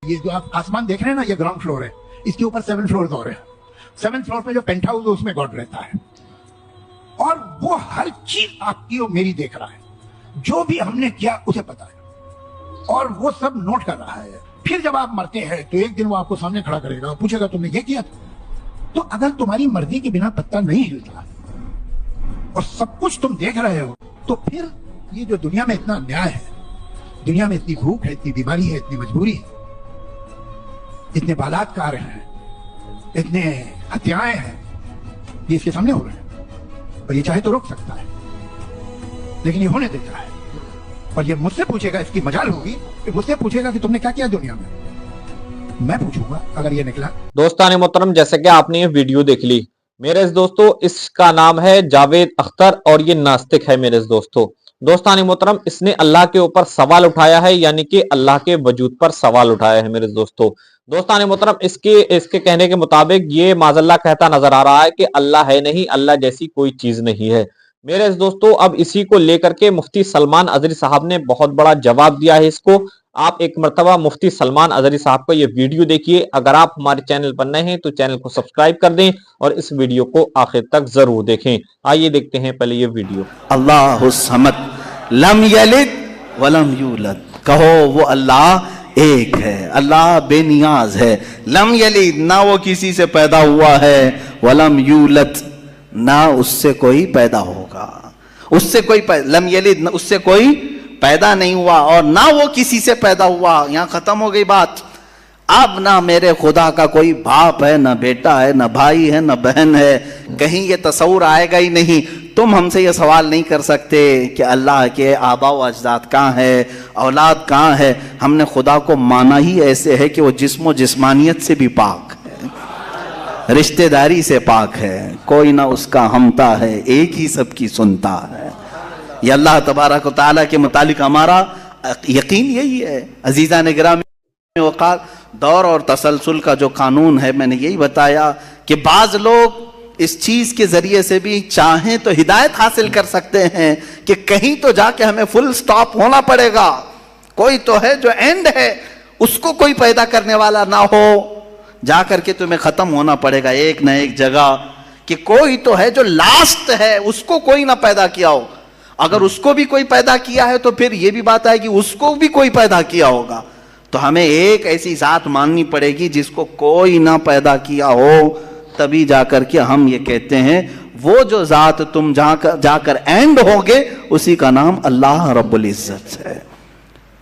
یہ جو آپ آسمان دیکھ رہے ہیں نا، یہ گراؤنڈ فلور ہے، اس کے اوپر 7 فلورز اور ہیں۔ 7 فلور پہ جو پینٹ ہاؤس ہے اس میں گاڈ رہتا ہے، اور وہ ہر چیز آپ کی اور میری دیکھ رہا ہے، جو بھی ہم نے کیا اسے پتا ہے، اور وہ سب نوٹ کر رہا ہے۔ پھر جب آپ مرتے ہیں تو ایک دن وہ آپ کو سامنے کھڑا کرے گا اور پوچھے گا تم نے یہ کیا تھا۔ تو اگر تمہاری مرضی کے بنا پتہ نہیں ہلتا اور سب کچھ تم دیکھ رہے ہو، تو پھر یہ جو دنیا میں اتنا انیائے ہے، دنیا میں اتنی بھوک ہے، اتنی بیماری ہے، اتنی مجبوری ہے، اتنے بلاکار ہیں، اتنے ہتھیاریں ہیں، یہ اس کے سامنے ہو رہے ہیں، اور یہ چاہے تو روک سکتا ہے لیکن یہ ہونے دیتا ہے۔ اور یہ مجھ سے پوچھے گا، اس کی مجال ہوگی کہ مجھ سے پوچھے گا کہ تم نے کیا کیا دنیا میں، میں پوچھوں گا اگر یہ نکلا۔ دوستان محترم، جیسے کہ آپ نے یہ ویڈیو دیکھ لی میرے دوستو، اس کا نام ہے جاوید اختر اور یہ ناستک ہے میرے دوستو۔ دوستان محترم، اس نے اللہ کے اوپر سوال اٹھایا ہے، یعنی کہ اللہ کے وجود پر سوال اٹھایا ہے میرے دوستو۔ دوستان محترم، اس کے کہنے کے مطابق یہ معاذ اللہ کہتا نظر آ رہا ہے کہ اللہ ہے نہیں، اللہ جیسی کوئی چیز نہیں ہے میرے دوستو۔ اب اسی کو لے کر کے مفتی سلمان ازہری صاحب نے بہت بڑا جواب دیا ہے اس کو۔ آپ ایک مرتبہ مفتی سلمان ازہری صاحب کا یہ ویڈیو دیکھیے۔ اگر آپ ہمارے چینل پر نئے ہیں تو چینل کو سبسکرائب کر دیں اور اس ویڈیو کو آخر تک ضرور دیکھیں۔ آئیے دیکھتے ہیں پہلے یہ ویڈیو۔ اللہ الصمد لم یلد ولم یولد، کہو وہ اللہ ایک ہے، اللہ بے نیاز ہے۔ لم یلد، نہ وہ کسی سے پیدا ہوا ہے، ولم یولد، نہ اس سے کوئی پیدا ہوگا۔ اس سے کوئی لم یلد، اس سے کوئی پیدا نہیں ہوا، اور نہ وہ کسی سے پیدا ہوا۔ یہاں ختم ہو گئی بات۔ اب نہ میرے خدا کا کوئی باپ ہے، نہ بیٹا ہے، نہ بھائی ہے، نہ بہن ہے، کہیں یہ تصور آئے گا ہی نہیں۔ تم ہم سے یہ سوال نہیں کر سکتے کہ اللہ کے آباء و اجداد کہاں ہے، اولاد کہاں ہے۔ ہم نے خدا کو مانا ہی ایسے ہے کہ وہ جسم و جسمانیت سے بھی پاک ہے، رشتہ داری سے پاک ہے، کوئی نہ اس کا ہمتا ہے، ایک ہی سب کی سنتا ہے۔ یہ اللہ تبارک و تعالیٰ کے متعلق ہمارا یقین یہی ہے۔ عزیزان گرامی وقار، دور اور تسلسل کا جو قانون ہے، میں نے یہی بتایا کہ بعض لوگ اس چیز کے ذریعے سے بھی چاہیں تو ہدایت حاصل کر سکتے ہیں کہ کہیں تو جا کے ہمیں فل سٹاپ ہونا پڑے گا، کوئی تو ہے جو اینڈ ہے، اس کو کوئی پیدا کرنے والا نہ ہو، جا کر کے تمہیں ختم ہونا پڑے گا ایک نہ ایک جگہ، کہ کوئی تو ہے جو لاسٹ ہے، اس کو کوئی نہ پیدا کیا ہو۔ اگر اس کو بھی کوئی پیدا کیا ہے تو پھر یہ بھی بات ہے کہ اس کو بھی کوئی پیدا کیا ہوگا۔ تو ہمیں ایک ایسی ذات ماننی پڑے گی جس کو کوئی نہ پیدا کیا ہو، تبھی جا کر کے ہم یہ کہتے ہیں وہ جو ذات تم جا کر اینڈ ہوگے، اسی کا نام اللہ رب العزت ہے،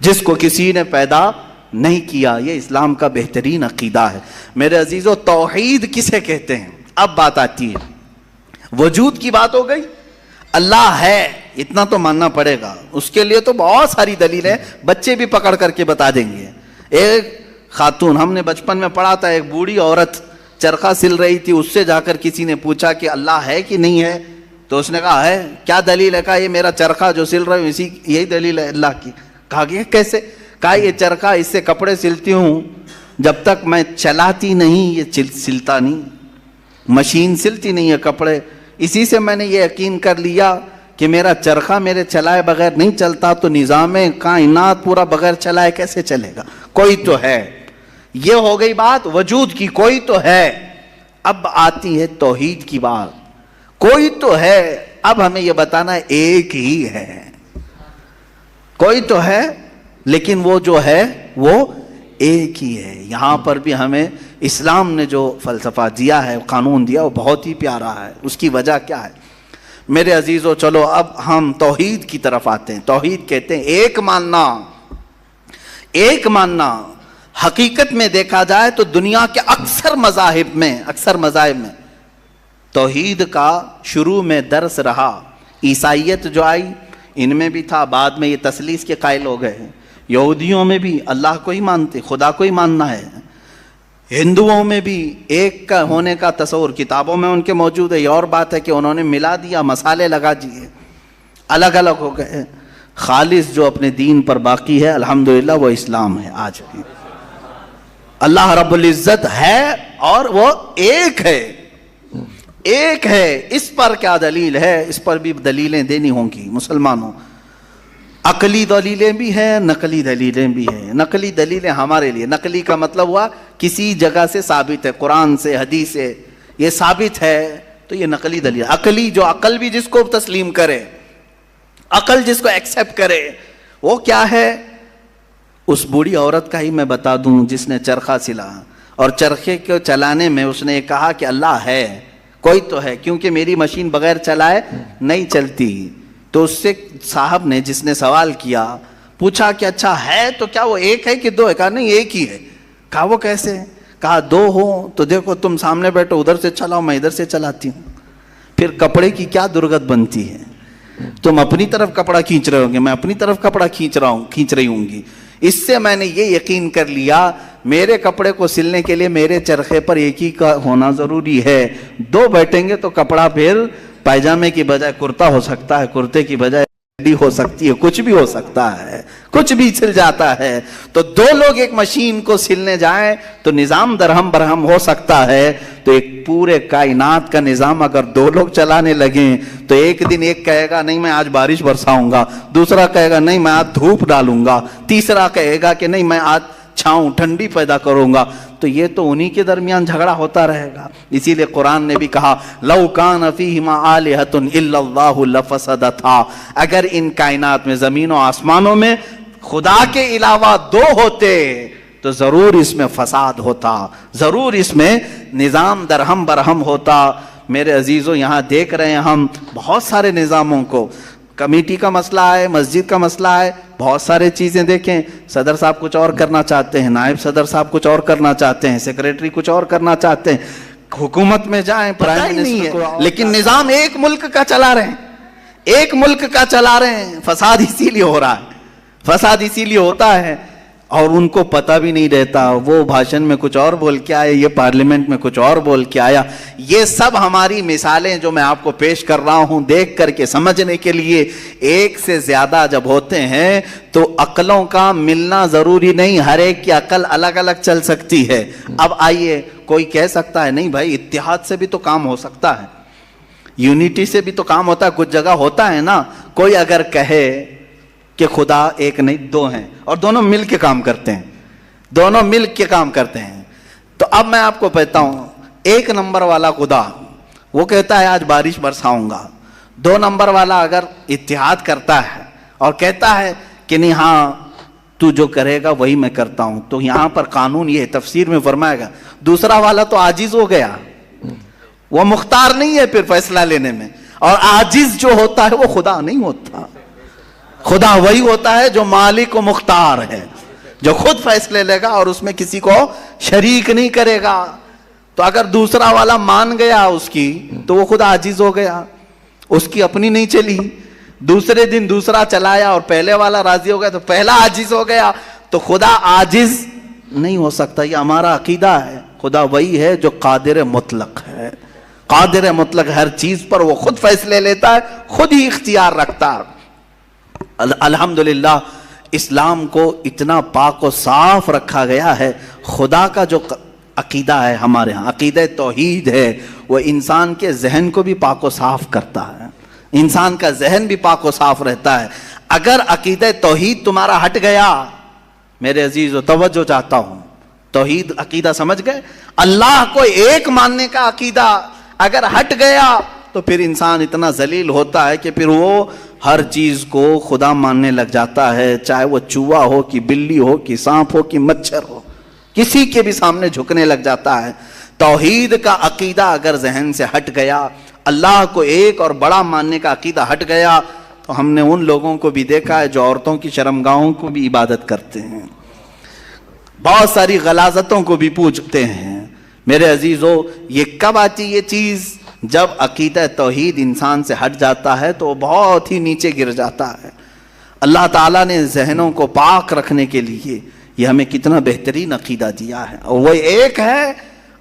جس کو کسی نے پیدا نہیں کیا۔ یہ اسلام کا بہترین عقیدہ ہے میرے عزیزو۔ توحید کسے کہتے ہیں؟ اب بات آتی ہے، وجود کی بات ہو گئی، اللہ ہے اتنا تو ماننا پڑے گا۔ اس کے لیے تو بہت ساری دلیلیں بچے بھی پکڑ کر کے بتا دیں گے۔ ایک خاتون، ہم نے بچپن میں پڑھا تھا، ایک بوڑھی عورت چرخہ سل رہی تھی، اس سے جا کر کسی نے پوچھا کہ اللہ ہے کہ نہیں ہے، تو اس نے کہا ہے۔ کیا دلیل ہے؟ کہا یہ میرا چرخہ جو سل رہا ہوں یہی دلیل ہے اللہ کی۔ کہا کہ کیسے؟ کہا یہ چرخہ، اس سے کپڑے سلتی ہوں، جب تک میں چلاتی نہیں یہ سلتا نہیں، مشین سلتی نہیں ہے کپڑے، اسی سے میں نے یہ یقین کر لیا کہ میرا چرخہ میرے چلائے بغیر نہیں چلتا، تو نظام کائنات پورا بغیر چلائے کیسے چلے گا؟ کوئی تو ہے۔ یہ ہو گئی بات وجود کی، کوئی تو ہے۔ اب آتی ہے توحید کی بات، کوئی تو ہے، اب ہمیں یہ بتانا ہے ایک ہی ہے۔ کوئی تو ہے لیکن وہ جو ہے وہ ایک ہی ہے۔ یہاں پر بھی ہمیں اسلام نے جو فلسفہ دیا ہے، قانون دیا، وہ بہت ہی پیارا ہے۔ اس کی وجہ کیا ہے میرے عزیزو؟ چلو اب ہم توحید کی طرف آتے ہیں۔ توحید کہتے ہیں ایک ماننا، ایک ماننا۔ حقیقت میں دیکھا جائے تو دنیا کے اکثر مذاہب میں توحید کا شروع میں درس رہا۔ عیسائیت جو آئی ان میں بھی تھا، بعد میں یہ تثلیث کے قائل ہو گئے۔ یہودیوں میں بھی اللہ کو ہی مانتے، خدا کو ہی ماننا ہے۔ ہندوؤں میں بھی ایک کا ہونے کا تصور کتابوں میں ان کے موجود ہے۔ یہ اور بات ہے کہ انہوں نے ملا دیا، مسالے لگا دیے، الگ الگ ہو گئے۔ خالص جو اپنے دین پر باقی ہے الحمدللہ وہ اسلام ہے آج بھی۔ اللہ رب العزت ہے اور وہ ایک ہے، ایک ہے۔ اس پر کیا دلیل ہے؟ اس پر بھی دلیلیں دینی ہوں گی مسلمانوں۔ عقلی دلیلیں بھی ہیں، نقلی دلیلیں بھی ہیں. نقلی دلیلیں ہمارے لیے، نقلی کا مطلب ہوا کسی جگہ سے ثابت ہے، قرآن سے، حدیث سے یہ ثابت ہے تو یہ نقلی دلیل. عقلی جو عقل بھی جس کو تسلیم کرے، عقل جس کو ایکسیپٹ کرے، وہ کیا ہے؟ اس بوڑھی عورت کا ہی میں بتا دوں جس نے چرخہ سلا اور چرخے کو چلانے میں اس نے کہا کہ اللہ ہے، کوئی تو ہے، کیونکہ میری مشین بغیر چلائے نہیں چلتی. تو اس سے صاحب نے، جس نے سوال کیا، پوچھا کہ اچھا ہے تو کیا وہ ایک ہے کہ دو ہے؟ کہا نہیں ایک ہی ہے. کہا وہ کیسے؟ کہا دو ہو تو دیکھو تم سامنے بیٹھو، ادھر سے چلاؤ، میں ادھر سے چلاتی ہوں. پھر کپڑے کی کیا درگت بنتی ہے؟ تم اپنی طرف کپڑا کھینچ رہے ہوں گے، میں اپنی طرف کپڑا کھینچ رہی ہوں گی. اس سے میں نے یہ یقین کر لیا میرے کپڑے کو سلنے کے لیے میرے چرخے پر ایک ہی کا ہونا ضروری ہے. دو بیٹھیں گے تو کپڑا پھر پائجامے کی بجائے کرتا ہو سکتا ہے، کرتے کی بجائے ہو سکتی ہے، کچھ بھی ہو سکتا ہے، کچھ بھی سل جاتا ہے. تو دو لوگ ایک مشین کو سلنے جائیں تو نظام درہم برہم ہو سکتا ہے. تو ایک پورے کائنات کا نظام اگر دو لوگ چلانے لگیں تو ایک دن ایک کہے گا نہیں میں آج بارش برساؤں گا، دوسرا کہے گا نہیں میں آج دھوپ ڈالوں گا، تیسرا کہے گا کہ نہیں میں آج چھاؤں ٹھنڈی پیدا کروں گا. تو یہ تو انہی کے درمیان جھگڑا ہوتا رہے گا. اسی لیے قرآن نے بھی کہا لو کان فیہما آلہۃ الا اللہ لفسدتا، اگر ان کائنات میں، زمین و آسمانوں میں خدا کے علاوہ دو ہوتے تو ضرور اس میں فساد ہوتا، ضرور اس میں نظام درہم برہم ہوتا. میرے عزیزوں یہاں دیکھ رہے ہیں ہم بہت سارے نظاموں کو، کمیٹی کا مسئلہ ہے، مسجد کا مسئلہ ہے، بہت سارے چیزیں دیکھیں. صدر صاحب کچھ اور کرنا چاہتے ہیں، نائب صدر صاحب کچھ اور کرنا چاہتے ہیں، سیکریٹری کچھ اور کرنا چاہتے ہیں. حکومت میں جائیں پرائم منسٹر کو، لیکن نظام ایک ملک کا چلا رہے ہیں، ایک ملک کا چلا رہے ہیں. فساد اسی لیے ہو رہا ہے، فساد اسی لیے ہوتا ہے اور ان کو پتہ بھی نہیں رہتا. وہ بھاشن میں کچھ اور بول کے آئے، یہ پارلیمنٹ میں کچھ اور بول کے آیا. یہ سب ہماری مثالیں جو میں آپ کو پیش کر رہا ہوں دیکھ کر کے سمجھنے کے لیے. ایک سے زیادہ جب ہوتے ہیں تو عقلوں کا ملنا ضروری نہیں، ہر ایک کی عقل الگ الگ چل سکتی ہے. اب آئیے، کوئی کہہ سکتا ہے نہیں بھائی اتحاد سے بھی تو کام ہو سکتا ہے، یونٹی سے بھی تو کام ہوتا ہے، کچھ جگہ ہوتا ہے نا. کوئی اگر کہے کہ خدا ایک نہیں دو ہیں اور دونوں مل کے کام کرتے ہیں، دونوں مل کے کام کرتے ہیں، تو اب میں آپ کو کہتا ہوں ایک نمبر والا خدا وہ کہتا ہے آج بارش برساؤں گا. دو نمبر والا اگر اتحاد کرتا ہے اور کہتا ہے کہ نہیں ہاں تو جو کرے گا وہی میں کرتا ہوں، تو یہاں پر قانون یہ تفسیر میں فرمائے گا دوسرا والا تو عاجز ہو گیا، وہ مختار نہیں ہے پھر فیصلہ لینے میں. اور عاجز جو ہوتا ہے وہ خدا نہیں ہوتا، خدا وہی ہوتا ہے جو مالک و مختار ہے، جو خود فیصلے لے گا اور اس میں کسی کو شریک نہیں کرے گا. تو اگر دوسرا والا مان گیا اس کی تو وہ خود عاجز ہو گیا، اس کی اپنی نہیں چلی. دوسرے دن دوسرا چلایا اور پہلے والا راضی ہو گیا تو پہلا عاجز ہو گیا. تو خدا عاجز نہیں ہو سکتا، یہ ہمارا عقیدہ ہے. خدا وہی ہے جو قادر مطلق ہے، قادر مطلق، ہر چیز پر وہ خود فیصلے لیتا ہے، خود ہی اختیار رکھتا ہے. الحمدللہ اسلام کو اتنا پاک و صاف رکھا گیا ہے. خدا کا جو عقیدہ ہے ہمارے ہاں، عقیدہ توحید ہے، وہ انسان کے ذہن کو بھی پاک و صاف کرتا ہے، انسان کا ذہن بھی پاک و صاف رہتا ہے. اگر عقیدہ توحید تمہارا ہٹ گیا، میرے عزیزو توجہ چاہتا ہوں، توحید عقیدہ سمجھ گئے، اللہ کو ایک ماننے کا عقیدہ اگر ہٹ گیا تو پھر انسان اتنا ذلیل ہوتا ہے کہ پھر وہ ہر چیز کو خدا ماننے لگ جاتا ہے، چاہے وہ چوہا ہو کہ بلی ہو کہ سانپ ہو کہ مچھر ہو، کسی کے بھی سامنے جھکنے لگ جاتا ہے. توحید کا عقیدہ اگر ذہن سے ہٹ گیا، اللہ کو ایک اور بڑا ماننے کا عقیدہ ہٹ گیا، تو ہم نے ان لوگوں کو بھی دیکھا ہے جو عورتوں کی شرمگاہوں کو بھی عبادت کرتے ہیں، بہت ساری غلاظتوں کو بھی پوجتے ہیں. میرے عزیزو یہ کب آتی یہ چیز؟ جب عقیدہ توحید انسان سے ہٹ جاتا ہے تو وہ بہت ہی نیچے گر جاتا ہے. اللہ تعالیٰ نے ذہنوں کو پاک رکھنے کے لیے یہ ہمیں کتنا بہترین عقیدہ دیا ہے، اور وہ ایک ہے،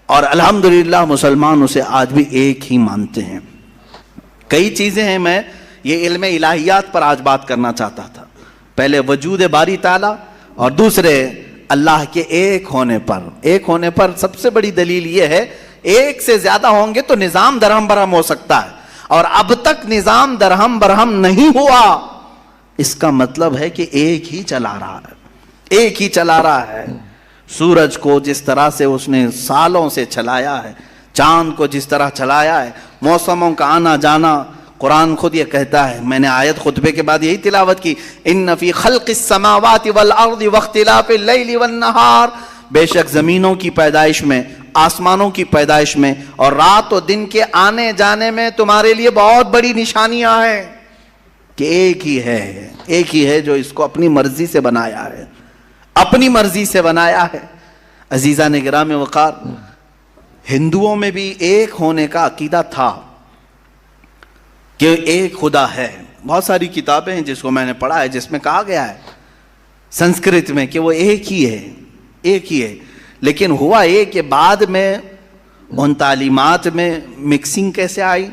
اور الحمدللہ مسلمان اسے آج بھی ایک ہی مانتے ہیں. کئی چیزیں ہیں، میں یہ علم الہیات پر آج بات کرنا چاہتا تھا. پہلے وجود باری تعالیٰ اور دوسرے اللہ کے ایک ہونے پر. ایک ہونے پر سب سے بڑی دلیل یہ ہے ایک سے زیادہ ہوں گے تو نظام درہم برہم ہو سکتا ہے، اور اب تک نظام درہم برہم نہیں ہوا. اس کا مطلب ہے کہ ایک ہی چلا رہا ہے, ایک ہی چلا رہا ہے. سورج کو جس طرح سے اس نے سالوں سے چلایا ہے, چاند کو جس طرح چلایا ہے, موسموں کا آنا جانا, قرآن خود یہ کہتا ہے, میں نے آیت خطبے کے بعد یہی تلاوت کی, ان فی خلق السماوات والارض واختلاف اللیل والنہار, بے شک زمینوں کی پیدائش میں, آسمانوں کی پیدائش میں اور رات و دن کے آنے جانے میں تمہارے لیے بہت بڑی نشانیاں ہیں کہ ایک ہی ہے جو اس کو اپنی مرضی سے بنایا ہے, اپنی مرضی سے بنایا ہے. عزیزان گرامی وقار, ہندوؤں میں بھی ایک ہونے کا عقیدہ تھا کہ ایک خدا ہے. بہت ساری کتابیں ہیں جس کو میں نے پڑھا ہے جس میں کہا گیا ہے سنسکرت میں کہ وہ ایک ہی ہے. لیکن ہوا یہ کہ بعد میں ان تعلیمات میں مکسنگ کیسے آئی.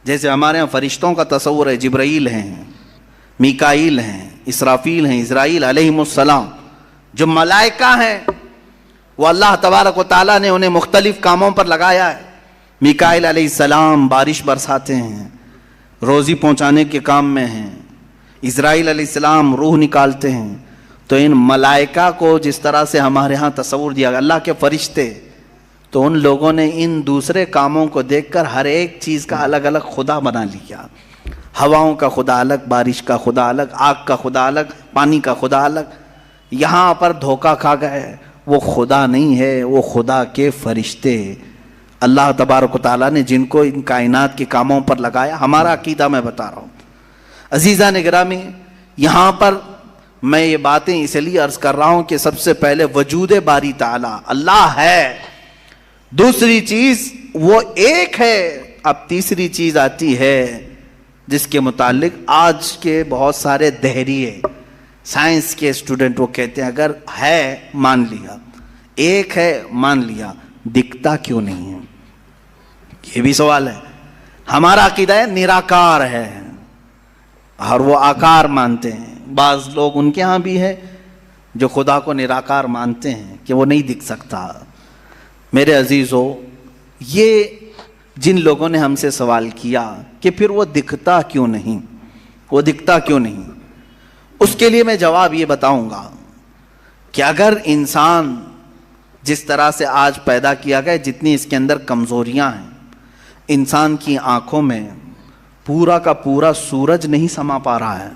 جیسے ہمارے ہاں فرشتوں کا تصور ہے, جبرائیل ہیں, میکائیل ہیں, اسرافیل ہیں, اسرائیل علیہم السلام. جو ملائکہ ہیں وہ اللہ تبارک و تعالیٰ نے انہیں مختلف کاموں پر لگایا ہے. میکائیل علیہ السلام بارش برساتے ہیں, روزی پہنچانے کے کام میں ہیں. اسرائیل علیہ السلام روح نکالتے ہیں. تو ان ملائکہ کو جس طرح سے ہمارے ہاں تصور دیا گیا اللہ کے فرشتے, تو ان لوگوں نے ان دوسرے کاموں کو دیکھ کر ہر ایک چیز کا الگ الگ خدا بنا لیا. ہواؤں کا خدا الگ, بارش کا خدا الگ, آگ کا خدا الگ, پانی کا خدا الگ. یہاں پر دھوکہ کھا گئے, وہ خدا نہیں ہے, وہ خدا کے فرشتے اللہ تبارک و تعالیٰ نے جن کو ان کائنات کے کاموں پر لگایا. ہمارا عقیدہ میں بتا رہا ہوں. عزیزان گرامی, یہاں پر میں یہ باتیں اس لیے عرض کر رہا ہوں کہ سب سے پہلے وجود باری تعالیٰ اللہ ہے, دوسری چیز وہ ایک ہے. اب تیسری چیز آتی ہے جس کے متعلق آج کے بہت سارے دہریے سائنس کے اسٹوڈنٹ وہ کہتے ہیں اگر ہے مان لیا, ایک ہے مان لیا, دکھتا کیوں نہیں ہے؟ یہ بھی سوال ہے. ہمارا عقیدہ ہے نراکار ہے اور وہ آکار مانتے ہیں. بعض لوگ ان کے ہاں بھی ہے جو خدا کو نراکار مانتے ہیں کہ وہ نہیں دکھ سکتا. میرے عزیزو, یہ جن لوگوں نے ہم سے سوال کیا کہ پھر وہ دکھتا کیوں نہیں, وہ دکھتا کیوں نہیں, اس کے لیے میں جواب یہ بتاؤں گا کہ اگر انسان جس طرح سے آج پیدا کیا گیا, جتنی اس کے اندر کمزوریاں ہیں, انسان کی آنکھوں میں پورا کا پورا سورج نہیں سما پا رہا ہے.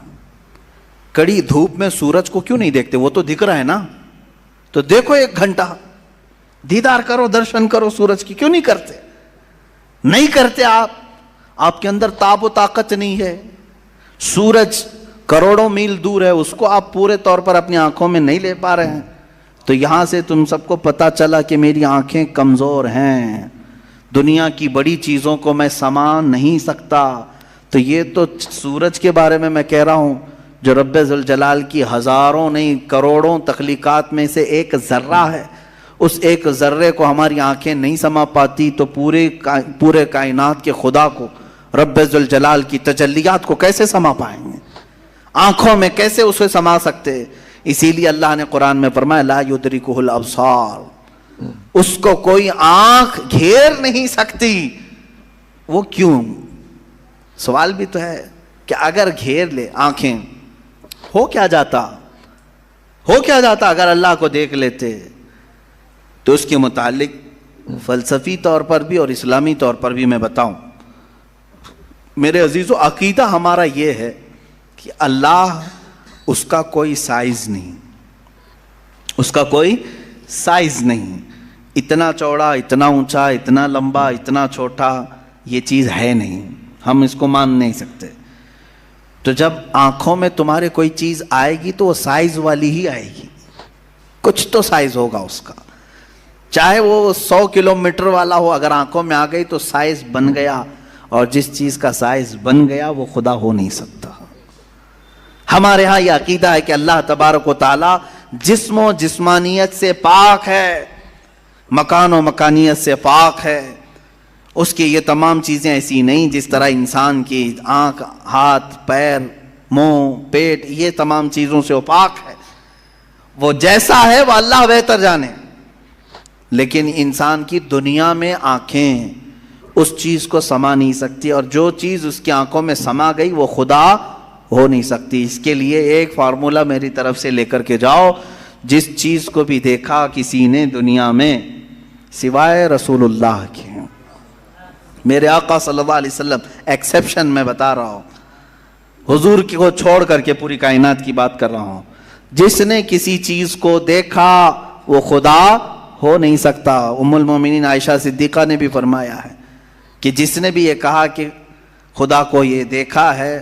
کڑی دھوپ میں سورج کو کیوں نہیں دیکھتے؟ وہ تو دکھ رہا ہے نا, تو دیکھو 1 گھنٹہ دیدار کرو, درشن کرو سورج کی. کیوں نہیں کرتے؟ نہیں کرتے. آپ کے اندر تاب و طاقت نہیں ہے. سورج کروڑوں میل دور ہے, اس کو آپ پورے طور پر اپنی آنکھوں میں نہیں لے پا رہے ہیں. تو یہاں سے تم سب کو پتا چلا کہ میری آنکھیں کمزور ہیں, دنیا کی بڑی چیزوں کو میں سما نہیں سکتا. تو یہ تو سورج کے بارے میں کہہ رہا ہوں جو رب ذوالجلال کی ہزاروں نہیں کروڑوں تخلیقات میں سے ایک ذرہ ہے. اس ایک ذرے کو ہماری آنکھیں نہیں سما پاتی تو پورے کائنات کے خدا کو, رب ذوالجلال کی تجلیات کو کیسے سما پائیں گے؟ آنکھوں میں کیسے اسے سما سکتے؟ اسی لیے اللہ نے قرآن میں فرمایا لا یدرکہ الابصار, اس کو کوئی آنکھ گھیر نہیں سکتی. وہ کیوں؟ سوال بھی تو ہے کہ اگر گھیر لے آنکھیں, ہو کیا جاتا اگر اللہ کو دیکھ لیتے؟ تو اس کے متعلق فلسفی طور پر بھی اور اسلامی طور پر بھی میں بتاؤں. میرے عزیزو, عقیدہ ہمارا یہ ہے کہ اللہ, اس کا کوئی سائز نہیں, اس کا کوئی سائز نہیں. اتنا چوڑا, اتنا اونچا, اتنا لمبا, اتنا چھوٹا, یہ چیز ہے نہیں, ہم اس کو مان نہیں سکتے. تو جب آنکھوں میں تمہارے کوئی چیز آئے گی تو وہ سائز والی ہی آئے گی, کچھ تو سائز ہوگا اس کا, چاہے وہ 100 کلومیٹر والا ہو. اگر آنکھوں میں آ گئی تو سائز بن گیا, اور جس چیز کا سائز بن گیا وہ خدا ہو نہیں سکتا. ہمارے ہاں یہ عقیدہ ہے کہ اللہ تبارک و تعالی جسم و جسمانیت سے پاک ہے, مکان و مکانیت سے پاک ہے. اس کی یہ تمام چیزیں ایسی نہیں جس طرح انسان کی آنکھ, ہاتھ, پیر, منہ, پیٹ, یہ تمام چیزوں سے وہ پاک ہے. وہ جیسا ہے وہ اللہ بہتر جانے. لیکن انسان کی دنیا میں آنکھیں اس چیز کو سما نہیں سکتی, اور جو چیز اس کی آنکھوں میں سما گئی وہ خدا ہو نہیں سکتی. اس کے لیے ایک فارمولا میری طرف سے لے کر کے جاؤ. جس چیز کو بھی دیکھا کسی نے دنیا میں سوائے رسول اللہ کے, میرے آقا صلی اللہ علیہ وسلم ایکسیپشن میں بتا رہا ہوں, حضور کو چھوڑ کر کے پوری کائنات کی بات کر رہا ہوں, جس نے کسی چیز کو دیکھا وہ خدا ہو نہیں سکتا. ام المومنین عائشہ صدیقہ نے بھی فرمایا ہے کہ جس نے بھی یہ کہا کہ خدا کو یہ دیکھا ہے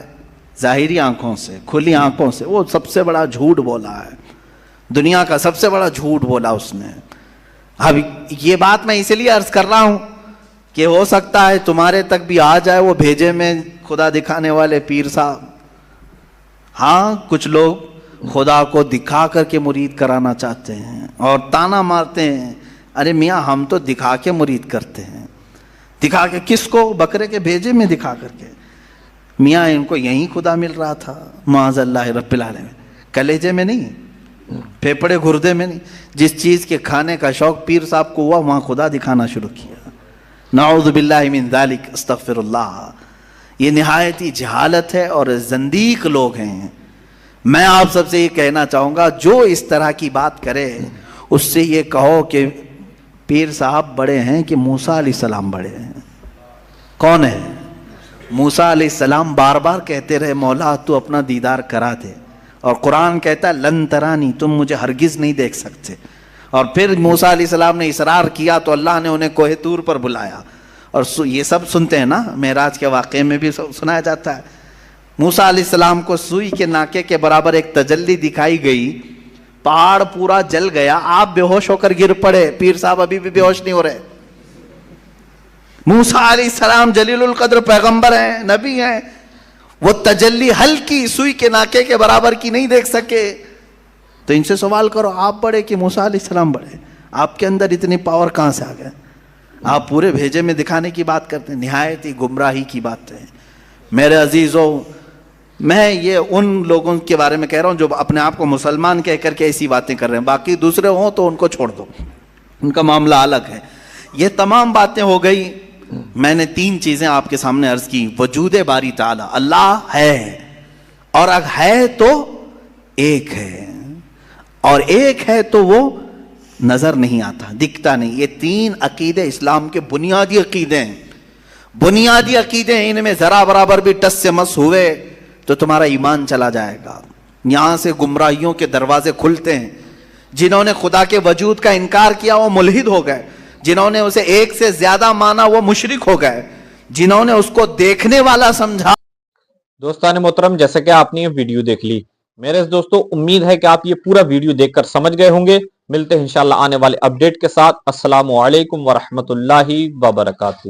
ظاہری آنکھوں سے, کھلی آنکھوں سے, وہ سب سے بڑا جھوٹ بولا ہے, دنیا کا سب سے بڑا جھوٹ بولا اس نے. اب یہ بات میں اسی لیے عرض کر رہا ہوں کہ ہو سکتا ہے تمہارے تک بھی آ جائے وہ بھیجے میں خدا دکھانے والے پیر صاحب. ہاں کچھ لوگ خدا کو دکھا کر کے مرید کرانا چاہتے ہیں اور تانا مارتے ہیں, ارے میاں ہم تو دکھا کے مرید کرتے ہیں. دکھا کے کس کو؟ بکرے کے بھیجے میں دکھا کر کے. میاں ان کو یہیں خدا مل رہا تھا معاذ اللہ رب العالمین, کلیجے میں نہیں, پھیپڑے گردے میں نہیں. جس چیز کے کھانے کا شوق پیر صاحب کو ہوا وہاں خدا دکھانا شروع کیا. نعوذ باللہ من ذالک, استغفر اللہ. یہ نہایت ہی جہالت ہے اور زندیق لوگ ہیں. میں آپ سب سے یہ کہنا چاہوں گا جو اس طرح کی بات کرے اس سے یہ کہو کہ پیر صاحب بڑے ہیں کہ موسیٰ علیہ السلام بڑے ہیں. کون ہے؟ موسیٰ علیہ السلام بار بار کہتے رہے مولا تو اپنا دیدار کرا دے, اور قرآن کہتا ہے لن ترانی, تم مجھے ہرگز نہیں دیکھ سکتے. اور پھر موسیٰ علیہ السلام نے اصرار کیا تو اللہ نے انہیں کوہ طور پر بلایا. اور یہ سب سنتے ہیں نا, معراج کے واقعے میں بھی سنایا جاتا ہے. موسیٰ علیہ السلام کو سوئی کے ناکے کے برابر ایک تجلی دکھائی گئی, پہاڑ پورا جل گیا, آپ بے ہوش ہو کر گر پڑے. پیر صاحب ابھی بھی بے ہوش نہیں ہو رہے. موسیٰ علیہ السلام جلیل القدر پیغمبر ہیں, نبی ہیں, وہ تجلی ہلکی سوئی کے ناکے کے برابر کی نہیں دیکھ سکے. تو ان سے سوال کرو آپ بڑے کہ موسیٰ علیہ السلام بڑے؟ آپ کے اندر اتنی پاور کہاں سے آ گئے؟ آپ پورے بھیجے میں دکھانے کی بات کرتے ہیں, نہایت ہی گمراہی کی بات ہے. میرے عزیزوں, میں یہ ان لوگوں کے بارے میں کہہ رہا ہوں جو اپنے آپ کو مسلمان کہہ کر کے ایسی باتیں کر رہے ہیں. باقی دوسرے ہوں تو ان کو چھوڑ دو, ان کا معاملہ الگ ہے. یہ تمام باتیں ہو گئی. میں نے 3 چیزیں آپ کے سامنے عرض کی. وجود باری تعالی, اللہ ہے, اور اگر ہے تو ایک ہے, اور ایک ہے تو وہ نظر نہیں آتا, دکھتا نہیں. یہ 3 عقیدے اسلام کے بنیادی عقیدے ہیں. بنیادی عقیدے ہیں, ان میں ذرا برابر بھی ٹس سے مس ہوئے تو تمہارا ایمان چلا جائے گا. یہاں سے گمراہیوں کے دروازے کھلتے ہیں. جنہوں نے خدا کے وجود کا انکار کیا وہ ملحد ہو گئے, جنہوں نے اسے ایک سے زیادہ مانا وہ مشرک ہو گئے, جنہوں نے اس کو دیکھنے والا سمجھا. دوستان محترم, جیسے کہ آپ نے یہ ویڈیو دیکھ لی, میرے دوستوں امید ہے کہ آپ یہ پورا ویڈیو دیکھ کر سمجھ گئے ہوں گے. ملتے ہیں انشاءاللہ آنے والے اپڈیٹ کے ساتھ. السلام علیکم ورحمۃ اللہ وبرکاتہ.